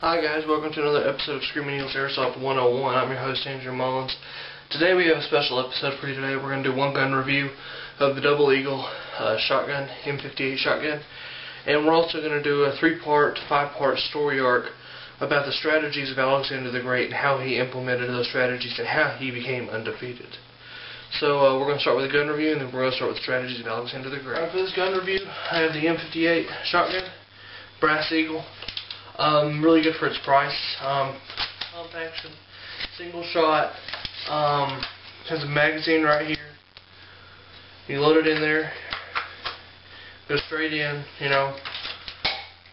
Hi guys, welcome to another episode of Screaming Eagles Airsoft 101. I'm your host, Andrew Mullins. Today we have a special episode for you today. We're going to do one gun review of the Double Eagle shotgun, M58 shotgun. And we're also going to do a 5-part story arc about the strategies of Alexander the Great and how he implemented those strategies and how he became undefeated. So we're going to start with a gun review, and then we're going to start with the strategies of Alexander the Great. For this gun review, I have the M58 shotgun, Brass Eagle. Really good for its price. Pump action, single shot. Has a magazine right here. You load it in there, go straight in. You know,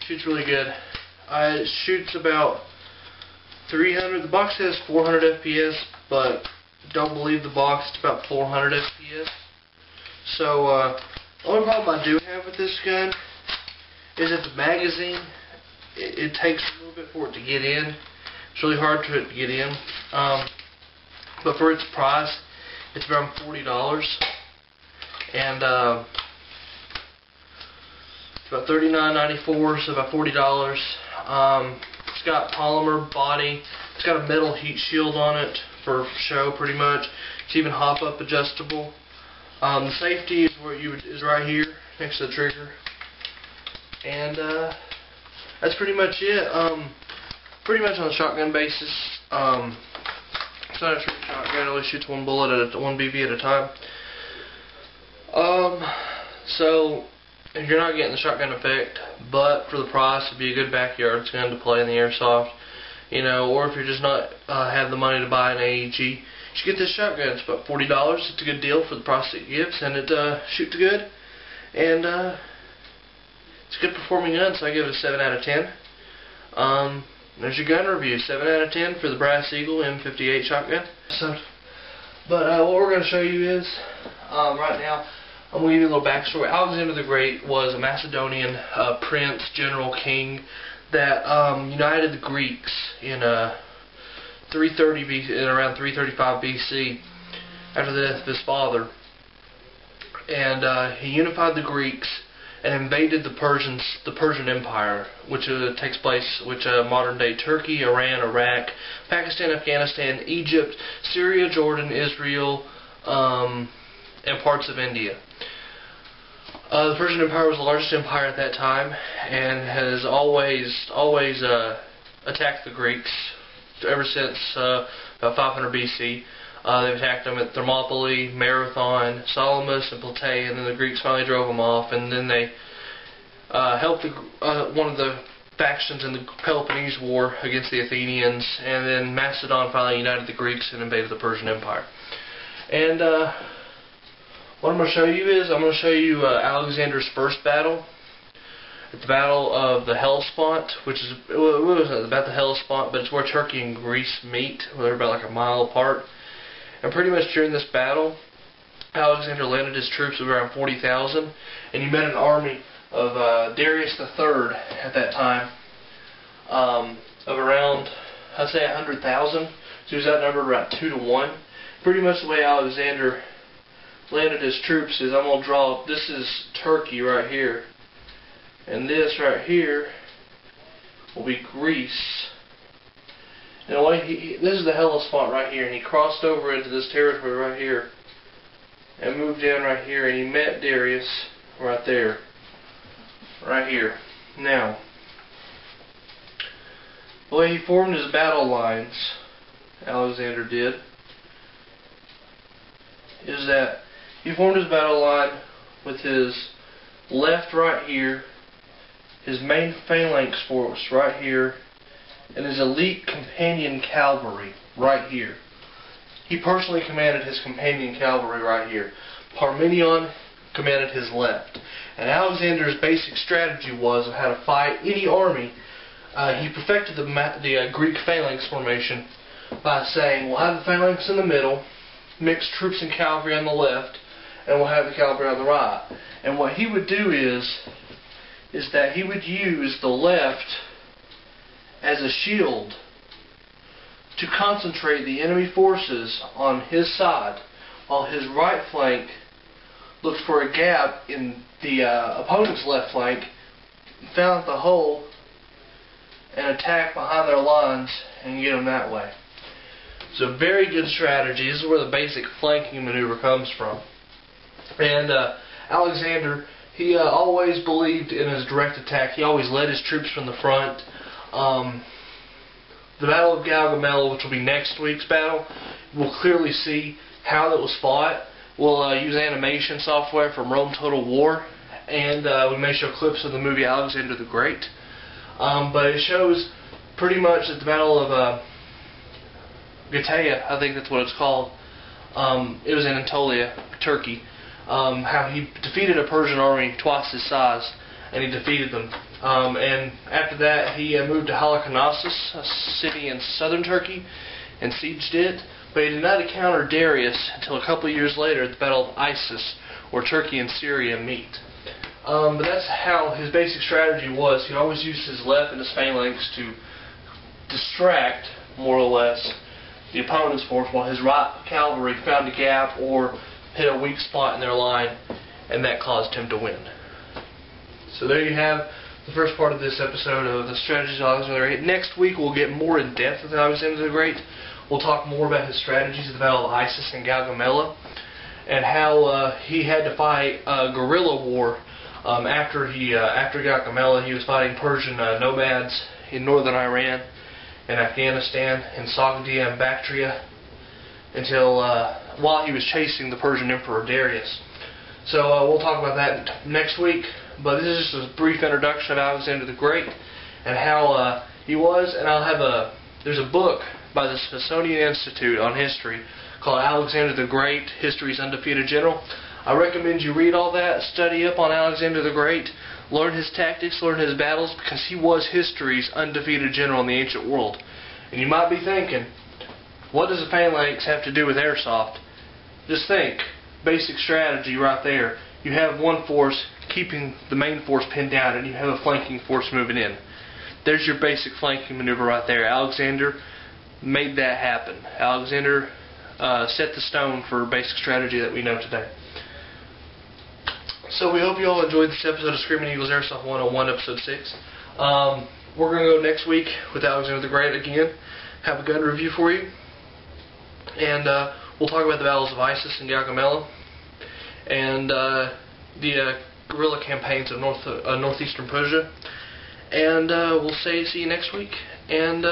shoots really good. It shoots about 300. The box says 400 FPS, but don't believe the box. It's about 400 FPS. So the only problem I do have with this gun is that the magazine, it takes a little bit for it to get in. It's really hard for it to get in. But for its price, it's around $40. And it's about $39.94, so about $40. It's got polymer body. It's got a metal heat shield on it for show, pretty much. It's even hop-up adjustable. The safety is where is right here next to the trigger. And that's pretty much it. Pretty much on a shotgun basis. It's not a true shotgun. It only shoots one bullet at one BB at a time. So if you're not getting the shotgun effect, but for the price, it'd be a good backyard gun to play in the airsoft. You know, or if you're just not have the money to buy an AEG, you should get this shotgun. It's about $40. It's a good deal for the price it gives, and it shoots good. And it's a good performing gun, so I give it a 7 out of 10. There's your gun review, 7 out of 10 for the Brass Eagle M58 shotgun. But what we're going to show you is, right now, I'm going to give you a little backstory. Alexander the Great was a Macedonian prince, general, king, that united the Greeks in 330 BC, in around 335 BC, after the death of his father. And he unified the Greeks and invaded the Persian Empire, which takes place, modern day Turkey, Iran, Iraq, Pakistan, Afghanistan, Egypt, Syria, Jordan, Israel, and parts of India. The Persian Empire was the largest empire at that time, and has always attacked the Greeks ever since about 500 BC. They've attacked them at Thermopylae, Marathon, Salamis, and Plataea, and then the Greeks finally drove them off, and then they helped one of the factions in the Peloponnese War against the Athenians, and then Macedon finally united the Greeks and invaded the Persian Empire. And what I'm going to show you is, I'm going to show you Alexander's first battle. It's the Battle of the Hellespont, which is, it wasn't about the Hellespont, but it's where Turkey and Greece meet. They're about like a mile apart. And pretty much during this battle, Alexander landed his troops of around 40,000, and he met an army of Darius III at that time, of around, I'd say 100,000. So he was outnumbered around 2 to 1. Pretty much the way Alexander landed his troops is, I'm going to draw, this is Turkey right here, and this right here will be Greece. And the way this is the Hellespont right here, and he crossed over into this territory right here, and moved in right here, and he met Darius right there, right here. Now, the way he formed his battle lines, Alexander did, is that he formed his battle line with his left right here, his main phalanx force right here, and his elite companion cavalry right here. He personally commanded his companion cavalry right here. Parmenion commanded his left. And Alexander's basic strategy was of how to fight any army. He perfected the Greek phalanx formation by saying, we'll have the phalanx in the middle, mixed troops and cavalry on the left, and we'll have the cavalry on the right. And what he would do is that he would use the left as a shield to concentrate the enemy forces on his side, while his right flank looked for a gap in the opponent's left flank, found the hole, and attack behind their lines and get them that way. So very good strategy. This is where the basic flanking maneuver comes from. And Alexander, he always believed in his direct attack. He always led his troops from the front. The Battle of Gaugamela, which will be next week's battle, we'll clearly see how it was fought. We'll use animation software from Rome Total War, and we may show clips of the movie Alexander the Great. But it shows pretty much at the Battle of Getaea, I think that's what it's called. It was in Anatolia, Turkey. How he defeated a Persian army twice his size, and he defeated them. And after that, he moved to Halikarnassus, a city in southern Turkey, and sieged it. But he did not encounter Darius until a couple of years later at the Battle of Issus, where Turkey and Syria meet. But that's how his basic strategy was. He always used his left and his phalanx to distract, more or less, the opponent's force, while his right cavalry found a gap or hit a weak spot in their line, and that caused him to win. So there you have the first part of this episode of the strategies of Alexander the Great. Next week we'll get more in depth with Alexander the Great. We'll talk more about his strategies at the Battle of Issus and Gaugamela, and how he had to fight a guerrilla war after Gaugamela. He was fighting Persian nomads in northern Iran and Afghanistan, in Sogdia and Bactria, until while he was chasing the Persian Emperor Darius. So we'll talk about that next week. But this is just a brief introduction of Alexander the Great and how he was. And there's a book by the Smithsonian Institute on history called Alexander the Great, History's Undefeated General. I recommend you read all that, study up on Alexander the Great, learn his tactics, learn his battles, because he was history's undefeated general in the ancient world. And you might be thinking, what does a phalanx have to do with airsoft? Just think, basic strategy right there. You have one force keeping the main force pinned down, and you have a flanking force moving in. There's your basic flanking maneuver right there. Alexander made that happen. Alexander set the stone for basic strategy that we know today. So we hope you all enjoyed this episode of Screaming Eagles Airsoft 101, Episode 6. We're going to go next week with Alexander the Great again. Have a gun review for you. And we'll talk about the battles of Issus and Gaugamela, and the guerrilla campaigns of northeastern Persia. And we'll see you next week. And